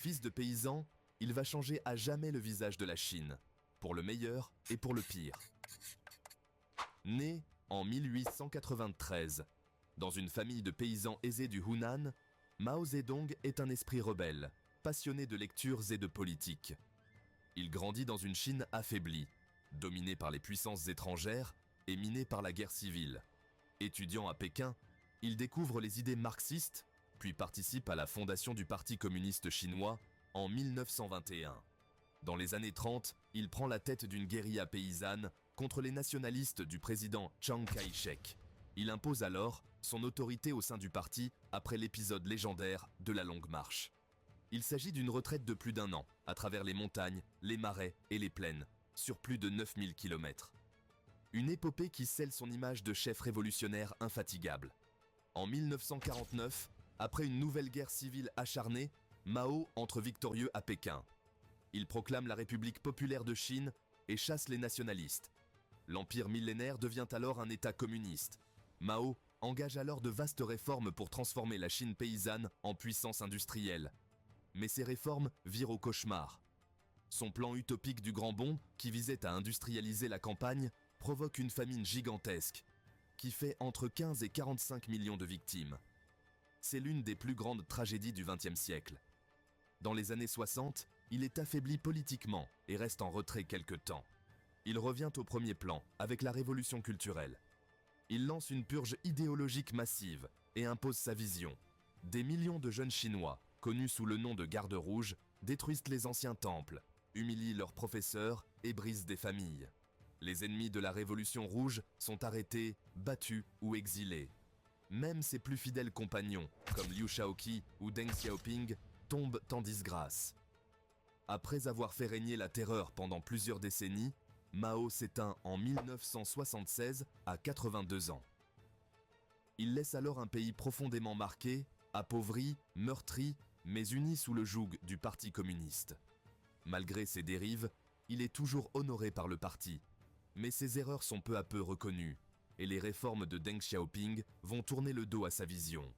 Fils de paysan, il va changer à jamais le visage de la Chine, pour le meilleur et pour le pire. Né en 1893, dans une famille de paysans aisés du Hunan, Mao Zedong est un esprit rebelle, passionné de lectures et de politique. Il grandit dans une Chine affaiblie, dominée par les puissances étrangères et minée par la guerre civile. Étudiant à Pékin, il découvre les idées marxistes, puis participe à la fondation du Parti communiste chinois en 1921. Dans les années 30, il prend la tête d'une guérilla paysanne contre les nationalistes du président Chiang Kai-shek. Il impose alors son autorité au sein du parti après l'épisode légendaire de la Longue Marche. Il s'agit d'une retraite de plus d'1 an, à travers les montagnes, les marais et les plaines, sur plus de 9000 km. Une épopée qui scelle son image de chef révolutionnaire infatigable. En 1949, après une nouvelle guerre civile acharnée, Mao entre victorieux à Pékin. Il proclame la République populaire de Chine et chasse les nationalistes. L'empire millénaire devient alors un État communiste. Mao engage alors de vastes réformes pour transformer la Chine paysanne en puissance industrielle. Mais ces réformes virent au cauchemar. Son plan utopique du Grand Bond, qui visait à industrialiser la campagne, provoque une famine gigantesque, qui fait entre 15 et 45 millions de victimes. C'est l'une des plus grandes tragédies du XXe siècle. Dans les années 60, il est affaibli politiquement et reste en retrait quelque temps. Il revient au premier plan avec la révolution culturelle. Il lance une purge idéologique massive et impose sa vision. Des millions de jeunes Chinois, connus sous le nom de Gardes rouges, détruisent les anciens temples, humilient leurs professeurs et brisent des familles. Les ennemis de la Révolution rouge sont arrêtés, battus ou exilés. Même ses plus fidèles compagnons, comme Liu Shaoqi ou Deng Xiaoping, tombent en disgrâce. Après avoir fait régner la terreur pendant plusieurs décennies, Mao s'éteint en 1976 à 82 ans. Il laisse alors un pays profondément marqué, appauvri, meurtri, mais uni sous le joug du Parti communiste. Malgré ses dérives, il est toujours honoré par le parti, mais ses erreurs sont peu à peu reconnues, et les réformes de Deng Xiaoping vont tourner le dos à sa vision.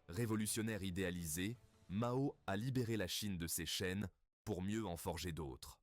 Révolutionnaire idéalisé, Mao a libéré la Chine de ses chaînes pour mieux en forger d'autres.